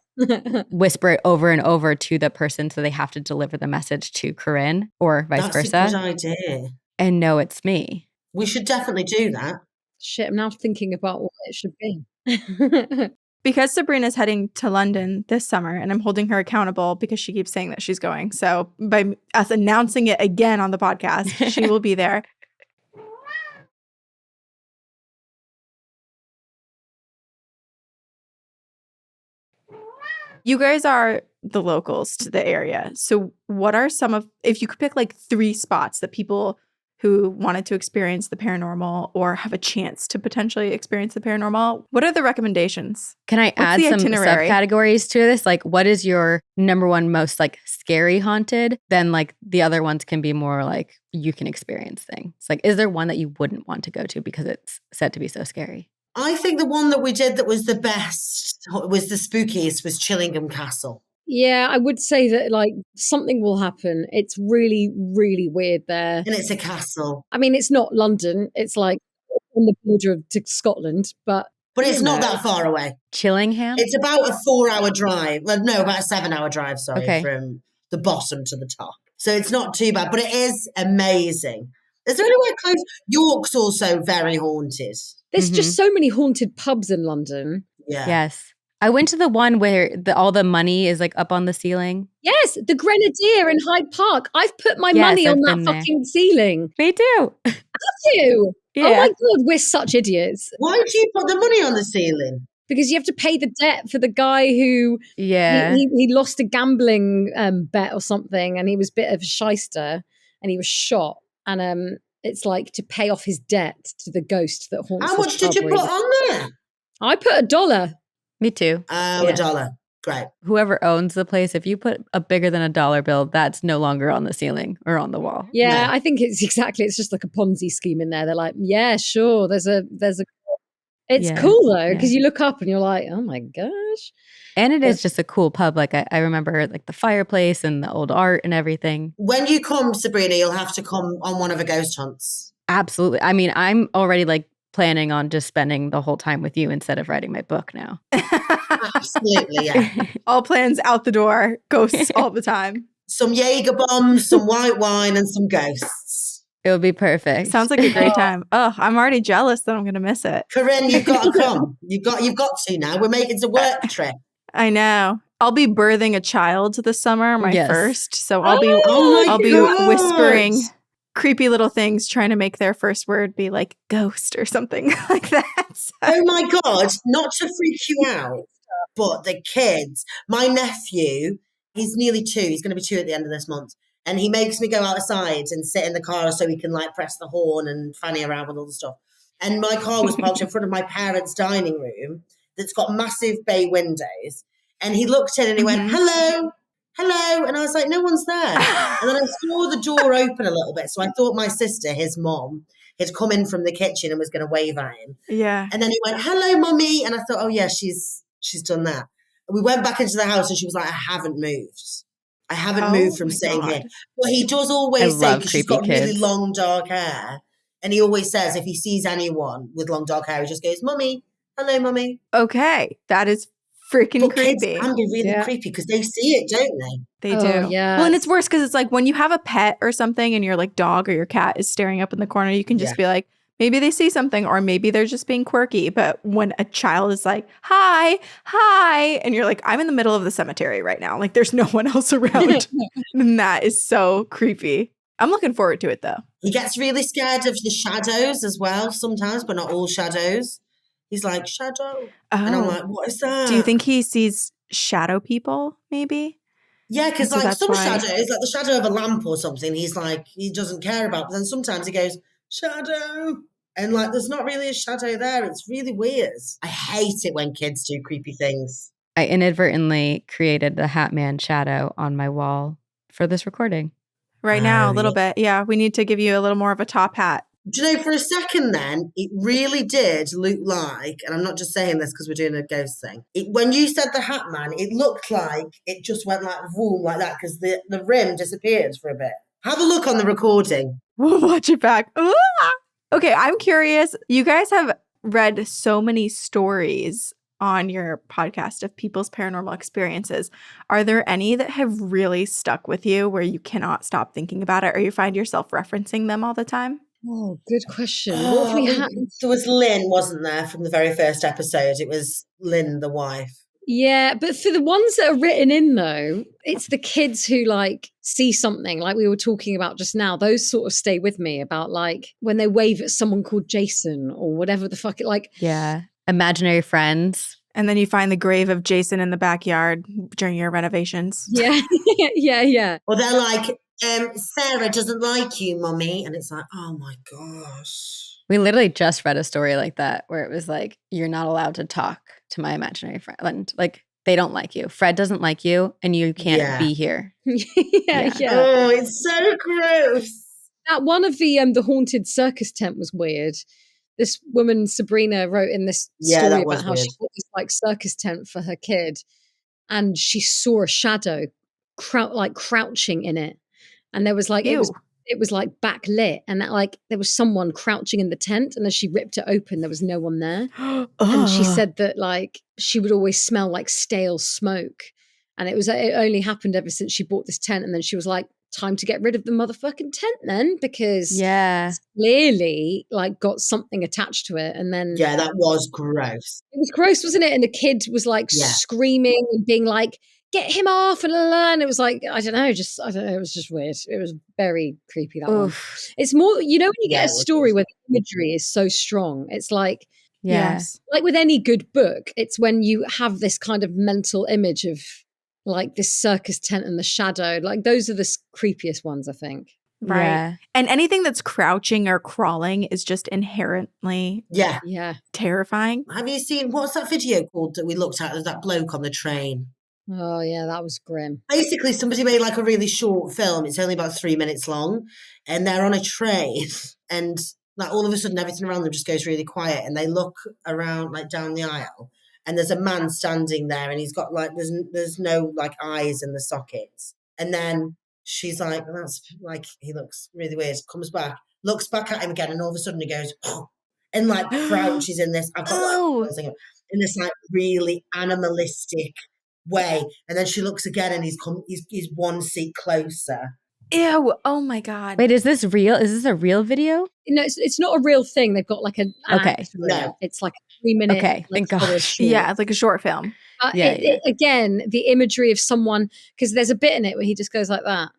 whisper it over and over to the person so they have to deliver the message to Corinne or vice versa. That's a good idea. And no, it's me. We should definitely do that. Shit, I'm now thinking about what it should be. Because Sabrina's heading to London this summer and I'm holding her accountable because she keeps saying that she's going. So by us announcing it again on the podcast, she will be there. You guys are the locals to the area. So what are some of, if you could pick like 3 spots that people who wanted to experience the paranormal or have a chance to potentially experience the paranormal, what are the recommendations? Can I add some subcategories to this? Like, what is your number one most like scary haunted? Then like the other ones can be more like you can experience things. Like, is there one that you wouldn't want to go to because it's said to be so scary? I think the one that we did that was the best, was the spookiest, was Chillingham Castle. Yeah, I would say that like something will happen. It's really, really weird there. And it's a castle. I mean, it's not London. It's like on the border of Scotland, but it's not that far away. Chillingham? It's about a 4-hour drive. Well, no, about a 7-hour drive, from the bottom to the top. So it's not too bad, but it is amazing. Is there anywhere close? York's also very haunted. There's just so many haunted pubs in London. Yeah. Yes. I went to the one where all the money is like up on the ceiling. Yes, the Grenadier in Hyde Park. I've put my money on that fucking ceiling. Me too. Have you? Yeah. Oh my God, we're such idiots. Why do you put the money on the ceiling? Because you have to pay the debt for the guy who he lost a gambling bet or something, and he was a bit of a shyster, and he was shot. And it's like to pay off his debt to the ghost that haunts. How much did you put on there? I put $1. Me too. Oh, $1. Great. Whoever owns the place, if you put a bigger than $1 bill, that's no longer on the ceiling or on the wall. Yeah, no. I think it's just like a Ponzi scheme in there. They're like, yeah, sure. There's a. It's cool though, because you look up and you're like, oh my gosh. And it is just a cool pub. Like I remember like the fireplace and the old art and everything. When you come, Sabrina, you'll have to come on one of the ghost hunts. Absolutely. I mean, I'm already like planning on just spending the whole time with you instead of writing my book now. Absolutely, yeah. All plans out the door, ghosts all the time. Some Jaeger bombs, some white wine, and some ghosts. It would be perfect. Sounds like a great time. Oh, I'm already jealous that I'm going to miss it. Corinne, you've got to come. You've got to now. We're making a work trip. I know. I'll be birthing a child this summer, my first. So I'll be whispering creepy little things, trying to make their first word be like ghost or something like that. So. Oh my God, not to freak you out, but the kids, my nephew, he's nearly 2. He's going to be 2 at the end of this month. And he makes me go outside and sit in the car so he can like press the horn and fanny around with all the stuff. And my car was parked in front of my parents' dining room that's got massive bay windows. And he looked in and he went, hello. And I was like, no one's there. And then I saw the door open a little bit. So I thought my sister, his mom, had come in from the kitchen and was going to wave at him. Yeah. And then he went, hello, mummy. And I thought, oh yeah, she's done that. And we went back into the house and she was like, I haven't moved. I haven't moved from sitting here. But he does always say, because she's got really long dark hair. And he always says, if he sees anyone with long dark hair, he just goes, mummy, hello, mummy. Okay. That is freaking creepy. Kids can be really creepy because they see it, don't they? They do. Yeah. Well, and it's worse because it's like when you have a pet or something and your like dog or your cat is staring up in the corner, you can just be like, maybe they see something or maybe they're just being quirky. But when a child is like, hi, and you're like, I'm in the middle of the cemetery right now. Like there's no one else around. And that is so creepy. I'm looking forward to it though. He gets really scared of the shadows as well sometimes, but not all shadows. He's like, shadow. Oh. And I'm like, what is that? Do you think he sees shadow people maybe? Yeah, because like some shadows, like the shadow of a lamp or something, he's like, he doesn't care about. But then sometimes he goes, shadow. And like, there's not really a shadow there. It's really weird. I hate it when kids do creepy things. I inadvertently created the Hat Man shadow on my wall for this recording. Right now, a little bit. Yeah, we need to give you a little more of a top hat. Do you know, for a second then, it really did look like, and I'm not just saying this because we're doing a ghost thing, when you said the Hat Man, it looked like it just went like boom, like that, because the rim disappeared for a bit. Have a look on the recording. We'll watch it back. Okay, I'm curious. You guys have read so many stories on your podcast of people's paranormal experiences. Are there any that have really stuck with you where you cannot stop thinking about it or you find yourself referencing them all the time? Oh, good question. What have we had? There was Lynn, wasn't there, from the very first episode? It was Lynn, the wife. Yeah, but for the ones that are written in, though, it's the kids who like see something like we were talking about just now. Those sort of stay with me about like when they wave at someone called Jason or whatever the fuck it like. Yeah. Imaginary friends. And then you find the grave of Jason in the backyard during your renovations. Yeah. yeah. Or they're like, Sarah doesn't like you, Mummy. And it's like, oh my gosh. We literally just read a story like that where it was like, you're not allowed to talk to my imaginary friend. Like, they don't like you. Fred doesn't like you and you can't be here. yeah. Oh, it's so gross. That one of the haunted circus tent was weird. This woman, Sabrina, wrote in this story about how she bought this like circus tent for her kid and she saw a shadow crouching in it. And there was like, it was like backlit and that like there was someone crouching in the tent and as she ripped it open, there was no one there. And she said that like she would always smell like stale smoke. And it only happened ever since she bought this tent. And then she was like, time to get rid of the motherfucking tent then because it's clearly like got something attached to it. And then that was gross. It was gross, wasn't it? And the kid was like screaming and being like, get him off and it was like, I don't know, it was just weird. It was very creepy, that one. It's more, you know, when you get a story where the imagery is so strong, it's like like with any good book, it's when you have this kind of mental image of like this circus tent and the shadow, like those are the creepiest ones, I think. Right. Yeah. And anything that's crouching or crawling is just inherently terrifying. Have you seen, what's that video called that we looked at of that bloke on the train? Oh, yeah, that was grim. Basically, somebody made like a really short film. It's only about 3 minutes long. And they're on a train. And like all of a sudden, everything around them just goes really quiet. And they look around like down the aisle. And there's a man standing there. And he's got like, there's no like eyes in the sockets. And then she's like, that's like, he looks really weird. Comes back, looks back at him again. And all of a sudden he goes, oh, and like crouches in this. I've got like, in this like really animalistic way, and then she looks again and he's one seat closer. Ew, oh my god. Wait, is this real? Is this a real video? No, it's not a real thing. They've got like an act. No. It's like a 3 minute. Okay, thank gosh. Yeah, it's like a short film. Again, the imagery of someone, because there's a bit in it where he just goes like that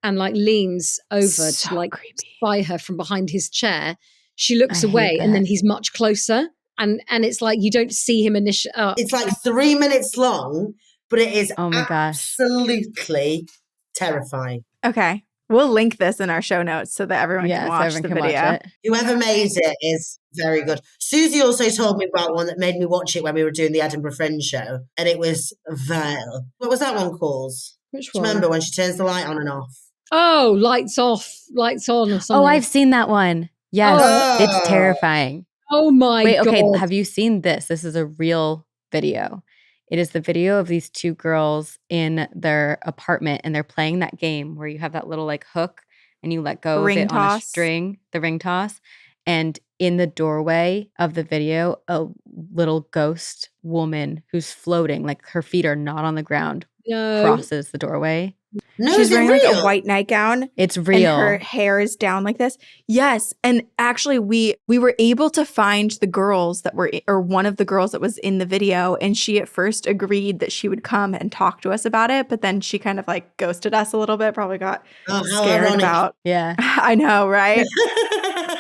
and like leans over to like spy her from behind his chair. She looks away and then he's much closer. And it's like you don't see him initially. It's like 3 minutes long, but it is gosh, absolutely terrifying. Okay. We'll link this in our show notes so that everyone can watch the video. Whoever made it is very good. Susie also told me about one that made me watch it when we were doing the Edinburgh Fringe show, and it was vile. What was that one called? Which one? Do you remember when she turns the light on and off? Oh, lights off, lights on or something. Oh, I've seen that one. Yes, it's terrifying. Oh my God. Wait, okay, have you seen this? This is a real video. It is the video of these two girls in their apartment and they're playing that game where you have that little like hook and you let go of it on a string, the ring toss. And in the doorway of the video, a little ghost woman who's floating, like her feet are not on the ground, crosses the doorway. No, she's wearing like a white nightgown. It's real. And her hair is down like this. Yes. And actually we were able to find the girls that were, or one of the girls that was in the video. And she at first agreed that she would come and talk to us about it. But then she kind of like ghosted us a little bit, probably got scared about. Yeah. I know, right?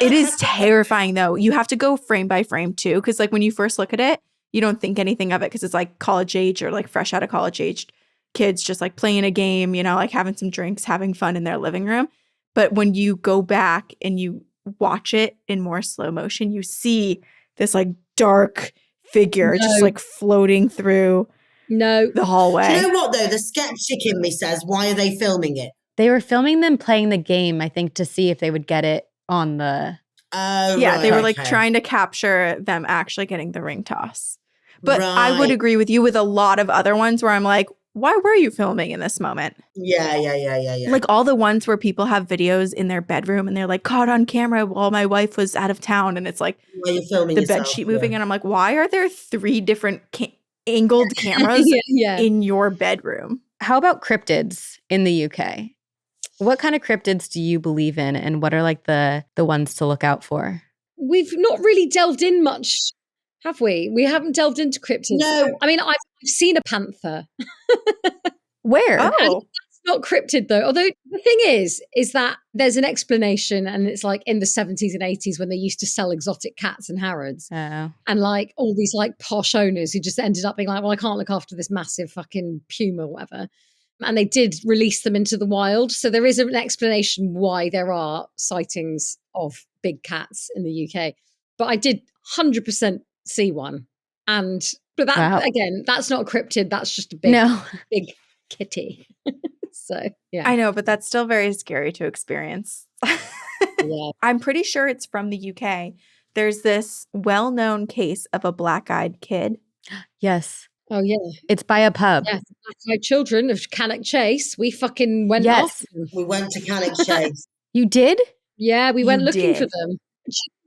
It is terrifying though. You have to go frame by frame too. Cause like when you first look at it, you don't think anything of it because it's like college age or like fresh out of college age kids just like playing a game, you know, like having some drinks, having fun in their living room. But when you go back and you watch it in more slow motion, you see this like dark figure just like floating through the hallway. Do you know what though? The skeptic in me says, why are they filming it? They were filming them playing the game, I think, to see if they would get it on the... they were like trying to capture them actually getting the ring toss. But I would agree with you with a lot of other ones where I'm like, why were you filming in this moment? Yeah. Like all the ones where people have videos in their bedroom and they're like caught on camera while my wife was out of town, and it's like Well, you're filming the yourself, bed sheet moving, and I'm like, why are there 3 different angled cameras Yeah. in your bedroom? How about cryptids in the UK? What kind of cryptids do you believe in, and what are like the ones to look out for? We've not really delved in much, have we? We haven't delved into cryptids. No. I mean, I've seen a panther. Where? Oh, It's not cryptid though. Although the thing is that there's an explanation, and it's like in the 70s and 80s when they used to sell exotic cats and Harrods. Oh. And like all these like posh owners who just ended up being like, well, I can't look after this massive fucking puma or whatever. And they did release them into the wild. So there is an explanation why there are sightings of big cats in the UK. But I did 100% see one. But that, Wow. again, that's not a cryptid. That's just a big kitty. So, yeah. I know, but that's still very scary to experience. Yeah. I'm pretty sure it's from the UK. There's this well-known case of a black-eyed kid. Yes. Oh, yeah. It's by a pub. Yeah. My children of Cannock Chase, we fucking went Yes. after them. We went to Cannock Chase. You did? Yeah, we went You looking for did. them.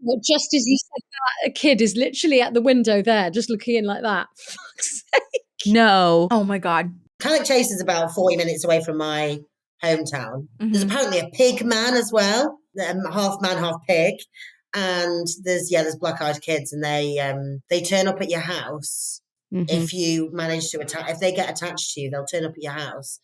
Well, just as you said that, a kid is literally at the window there, just looking in like that. Fuck's sake. No. Oh my God. Cannock Chase is about 40 minutes away from my hometown. There's Mhm. apparently a pig man as well, half man, half pig. And there's black-eyed kids, and they turn up at your house. Mhm. If you manage to if they get attached to you, they'll turn up at your house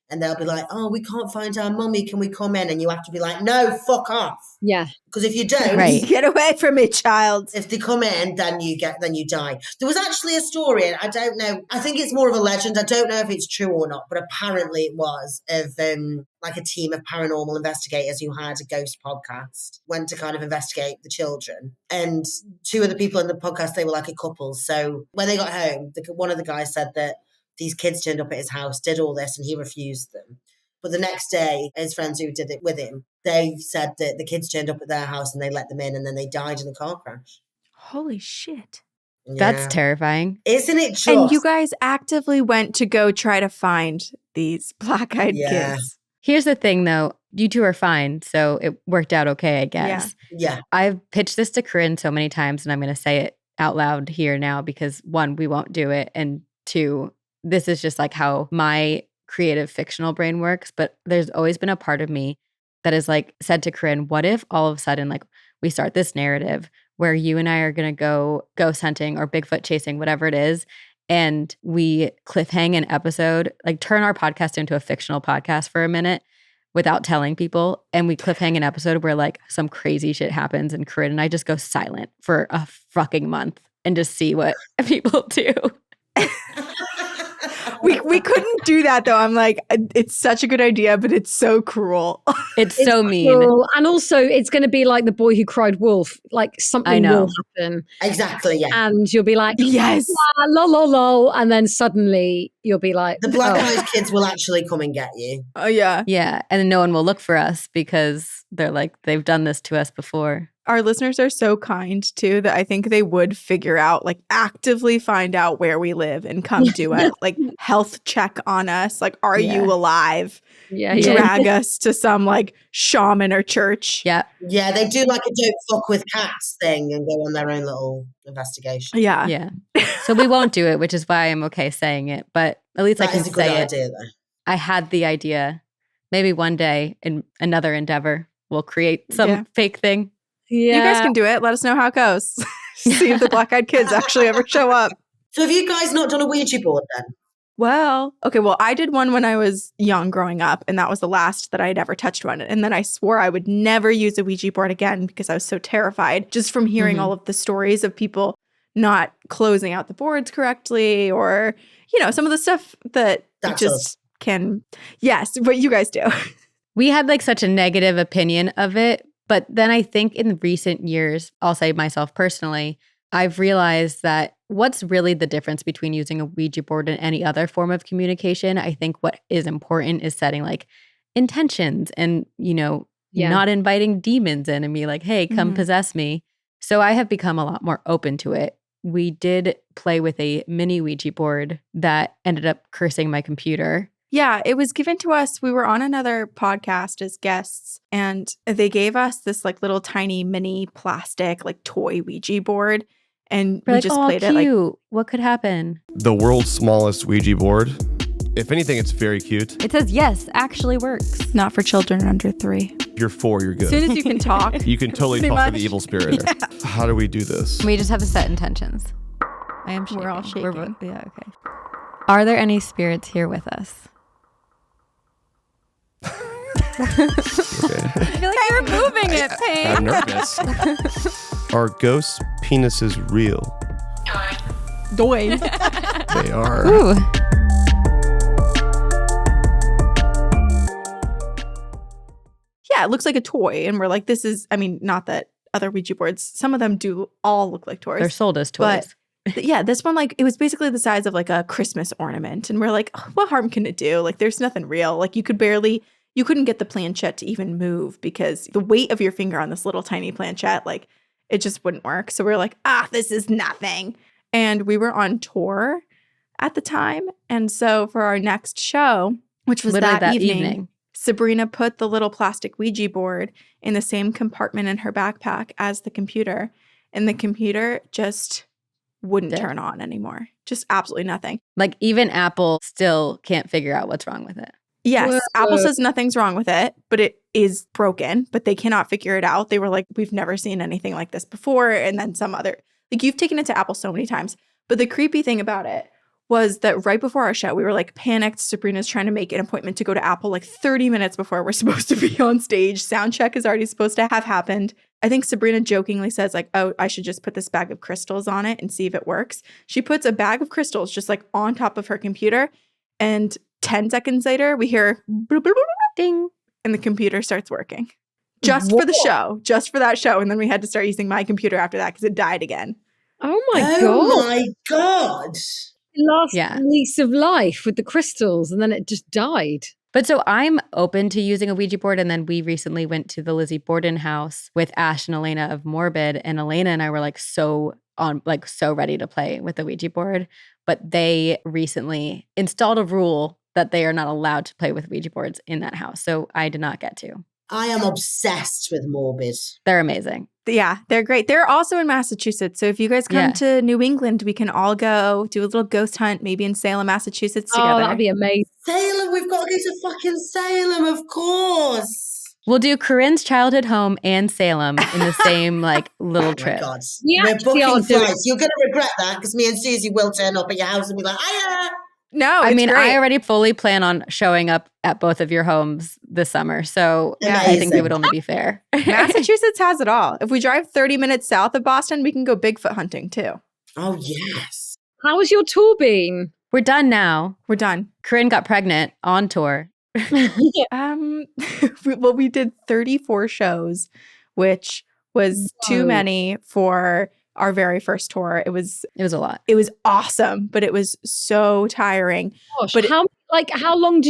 and they'll be like, oh, we can't find our mummy. Can we come in? And you have to be like, no, fuck off. Yeah. Because if you don't, Right. Get away from me, child. if they come in, then you die. There was actually a story, and I don't know, I think it's more of a legend. I don't know if it's true or not, but apparently it was, of like a team of paranormal investigators who had a ghost podcast, went to kind of investigate the children. And 2 of the people in the podcast, they were like a couple. So when they got home, one of the guys said that these kids turned up at his house, did all this, and he refused them. But the next day, his friends who did it with him, they said that the kids turned up at their house and they let them in, and then they died in a car crash. Holy shit. That's Yeah. terrifying. Isn't it just? And you guys actively went to go try to find these black-eyed Yeah. kids. Here's the thing, though. You 2 are fine, so it worked out okay, I guess. Yeah. I've pitched this to Corinne so many times, and I'm going to say it out loud here now because 1, we won't do it, and 2, this is just like how my creative fictional brain works. But there's always been a part of me that is like said to Corinne, what if all of a sudden like we start this narrative where you and I are going to go ghost hunting or Bigfoot chasing, whatever it is, and we cliffhang an episode, like turn our podcast into a fictional podcast for a minute without telling people, and we cliffhang an episode where like some crazy shit happens and Corinne and I just go silent for a fucking month and just see what people do. We couldn't do that though. I'm like, it's such a good idea, but it's so cruel. It's so mean. Cool. And also, it's going to be like The Boy Who Cried Wolf. Like something will happen. Exactly, yeah. And you'll be like, Yes. lol, lol, lol. And then suddenly you'll be like, The black-eyed kids will actually come and get you. Oh, yeah. Yeah. And then no one will look for us because they're like, they've done this to us before. Our listeners are so kind too that I think they would figure out, like actively find out where we live and come do a like health check on us. Like, are you alive? Yeah. Drag us to some like shaman or church. Yeah. Yeah, they do like a don't fuck with cats thing and go on their own little investigation. Yeah. Yeah. So we won't do it, which is why I'm okay saying it. But at least I can That is a good say it. idea, though. I had the idea. Maybe one day in another endeavor, we'll create some fake thing. You guys can do it. Let us know how it goes. See if the black-eyed kids actually ever show up. So have you guys not done a Ouija board then? Well, okay. Well, I did one when I was young growing up, and that was the last that I'd ever touched one. And then I swore I would never use a Ouija board again because I was so terrified just from hearing all of the stories of people not closing out the boards correctly, or, you know, some of the stuff that That's just can, yes, what you guys do. We had like such a negative opinion of it. But then I think in recent years, I'll say myself personally, I've realized that what's really the difference between using a Ouija board and any other form of communication? I think what is important is setting like intentions and, you know, not inviting demons in and be like, hey, come possess me. So I have become a lot more open to it we did play with a mini Ouija board that ended up cursing my computer. Yeah, it was given to us. We were on another podcast as guests, and they gave us this like little tiny mini plastic like toy Ouija board, and we just played cute. it. Like, what could happen? The world's smallest Ouija board. If anything, it's very cute. It says yes, actually works. not for children under 3. If you're 4, you're good. As soon as you can talk, You can totally Pretty talk to much. the evil spirit. Yeah. How do we do this? We just have to set intentions. I am shaking. We're all shaking. Yeah, okay. Are there any spirits here with us? Okay. I feel like you're moving it, I'm Payne. nervous. Are ghosts' penises real? Doy. They are. Ooh. Yeah, it looks like a toy, and we're like, this is. I mean, not that other Ouija boards. Some of them do all look like toys. They're sold as toys. But yeah, this one, like, it was basically the size of like a Christmas ornament. And we're like, oh, what harm can it do? Like, there's nothing real. Like, you couldn't get the planchette to even move because the weight of your finger on this little tiny planchette, like, it just wouldn't work. So we're like, this is nothing. And we were on tour at the time. And so for our next show, which was Literally that evening, Sabrina put the little plastic Ouija board in the same compartment in her backpack as the computer. And the computer just wouldn't turn on anymore. Just absolutely nothing. Like even Apple still can't figure out what's wrong with it. Yes, Whoa. Apple says nothing's wrong with it, but it is broken, but they cannot figure it out. They were like, we've never seen anything like this before. And then some other, like you've taken it to Apple so many times. But the creepy thing about it was that right before our show, we were like panicked. Sabrina's trying to make an appointment to go to Apple like 30 minutes before we're supposed to be on stage. Sound check is already supposed to have happened. I think Sabrina jokingly says like, oh, I should just put this bag of crystals on it and see if it works. She puts a bag of crystals just like on top of her computer. And 10 seconds later, we hear bloop, bloop, bloop, bloop, ding, and the computer starts working. Just for the show, just for that show. And then we had to start using my computer after that because it died again. Oh my Oh God. my God. Last Yeah. lease of life with the crystals, and then it just died. But so I'm open to using a Ouija board. And then we recently went to the Lizzie Borden house with Ash and Elena of Morbid. And Elena and I were like so ready to play with the Ouija board. But they recently installed a rule that they are not allowed to play with Ouija boards in that house. So I did not get to. I am obsessed with Morbid. They're amazing. Yeah, they're great. They're also in Massachusetts. So if you guys come to New England, we can all go do a little ghost hunt, maybe in Salem, Massachusetts together. Oh, that'd be amazing. Salem, we've got to go to fucking Salem, of course. We'll do Corinne's childhood home and Salem in the same like little Oh trip. my God. We We're actually are booking doing- flights. You're going to regret that because me and Susie will turn up at your house and be like, hiya. No, I it's mean, great. I already fully plan on showing up at both of your homes this summer. So I think Amazing. it would only be fair. Massachusetts has it all. If we drive 30 minutes south of Boston, we can go Bigfoot hunting too. Oh, yes. How has your tour been? We're done now. We're done. Corinne got pregnant on tour. Well, we did 34 shows, which was too Whoa. many for our very first tour. It was a lot. It was awesome, but it was so tiring. Gosh, But how long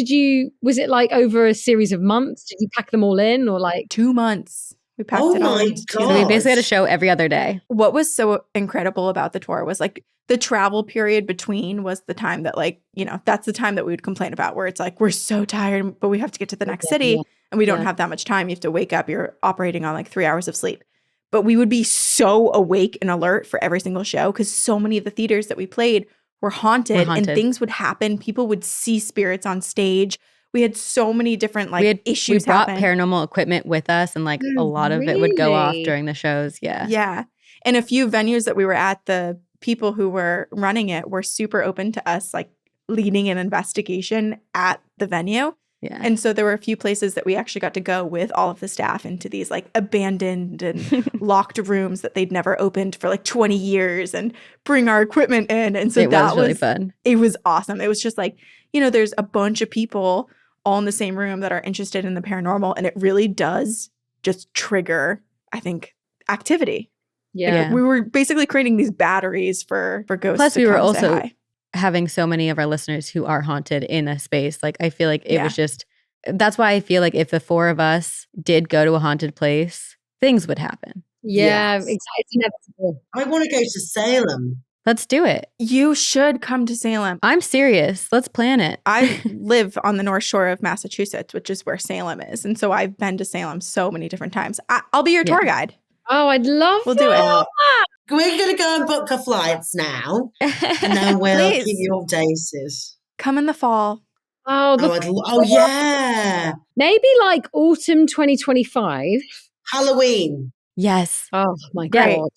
was it like over a series of months? Did you pack them all in or like 2 months. We packed Oh it all my into 2 God. So we months. basically had a show every other day. What was so incredible about the tour was like the travel period between was the time that like, that's the time that we would complain about where it's like, we're so tired, but we have to get to the next city and we don't have that much time. You have to wake up. You're operating on like 3 hours of sleep. But we would be so awake and alert for every single show because so many of the theaters that we played were haunted and things would happen. People would see spirits on stage. We had so many different issues We brought happen. paranormal equipment with us and like a lot of it would go off Really? during the shows. Yeah. Yeah. And a few venues that we were at, the people who were running it were super open to us like leading an investigation at the venue. Yeah. And so there were a few places that we actually got to go with all of the staff into these like abandoned and locked rooms that they'd never opened for like 20 years and bring our equipment in. And so it that was really fun. It was awesome. It was just like, there's a bunch of people all in the same room that are interested in the paranormal. And it really does just trigger, I think, activity. yeah. We were basically creating these batteries for ghosts. Plus, to we were come say also hi. having so many of our listeners who are haunted in a space. Like, I feel like it Yeah. was just, that's why I feel like if the four of us did go to a haunted place, things would happen. Yeah, Yes. exactly. It's inevitable. I want to go to Salem. Let's do it. You should come to Salem. I'm serious. Let's plan it. I live on the North Shore of Massachusetts, which is where Salem is. And so I've been to Salem so many different times. I'll be your tour guide. Oh, I'd love We'll do it. We're going to go and book our flights now. And then we'll keep you updated. Come in the fall. Oh, yeah. Maybe like autumn 2025. Halloween. Yes. Oh, my Great. God.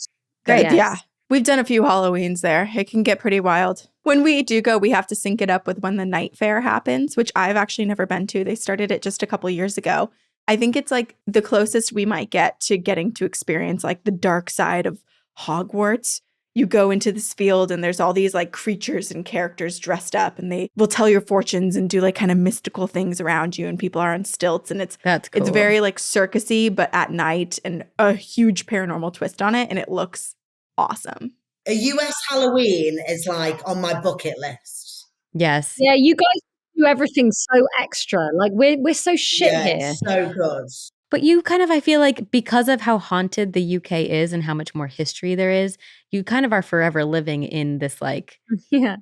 Great. Yes. Yeah. We've done a few Halloweens there. It can get pretty wild. When we do go, we have to sync it up with when the night fair happens, which I've actually never been to. They started it just a couple years ago. I think it's like the closest we might get to getting to experience like the dark side of Hogwarts. You go into this field and there's all these like creatures and characters dressed up and they will tell your fortunes and do like kind of mystical things around you and people are on stilts and That's cool. It's very like circusy but at night and a huge paranormal twist on it and it looks awesome. A US Halloween is like on my bucket list. Yes. Yeah, you guys do everything so extra. Like we're so shit here. So good. But you kind of, I feel like because of how haunted the UK is and how much more history there is, you kind of are forever living in this like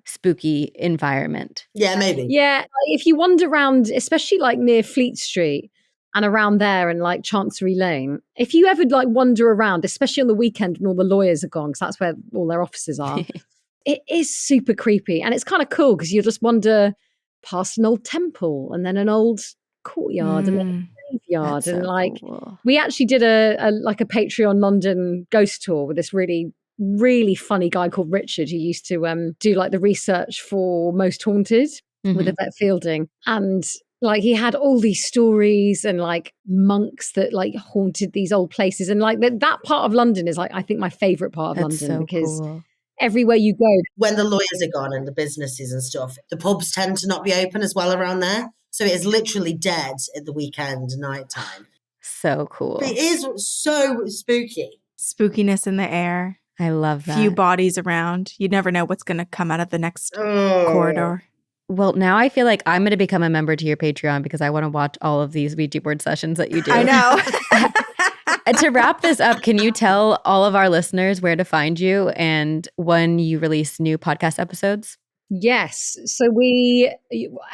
spooky environment. Yeah, maybe. Yeah, if you wander around, especially like near Fleet Street and around there and like Chancery Lane, if you ever like wander around, especially on the weekend when all the lawyers are gone, because that's where all their offices are, it is super creepy. And it's kind of cool because you'll just wander past an old temple and then an old courtyard and then a graveyard. That's And so like, cool. we actually did a Patreon London ghost tour with this really, really funny guy called Richard who used to do like the research for Most Haunted with Yvette Fielding. And like he had all these stories and like monks that like haunted these old places. And like that part of London is like, I think my favorite part of That's London so because cool. everywhere you go. When the lawyers are gone and the businesses and stuff, the pubs tend to not be open as well around there. So it is literally dead at the weekend, night time. So cool. But it is so spooky. Spookiness in the air. I love that. Few bodies around. You never know what's going to come out of the next corridor. Well, now I feel like I'm going to become a member to your Patreon because I want to watch all of these Ouija board sessions that you do. I know. And to wrap this up, can you tell all of our listeners where to find you and when you release new podcast episodes? Yes. So we,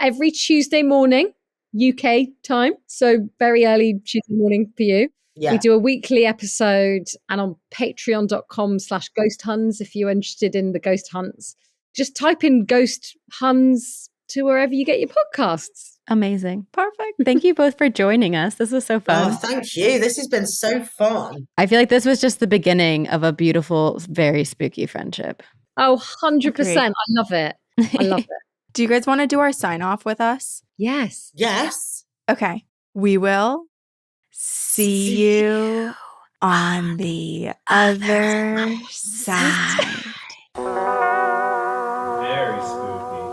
every Tuesday morning, UK time, so very early Tuesday morning for you. Yeah. We do a weekly episode and on patreon.com/ghost huns if you're interested in the ghost hunts. Just type in Ghost Huns to wherever you get your podcasts. Amazing. Perfect. Thank you both for joining us. This was so fun. Oh, thank you. This has been so fun. I feel like this was just the beginning of a beautiful, very spooky friendship. Oh, 100%. Agreed. I love it. I love it. Do you guys want to do our sign off with us? Yes. Yes. Okay. We will see you on the other side. Very spooky.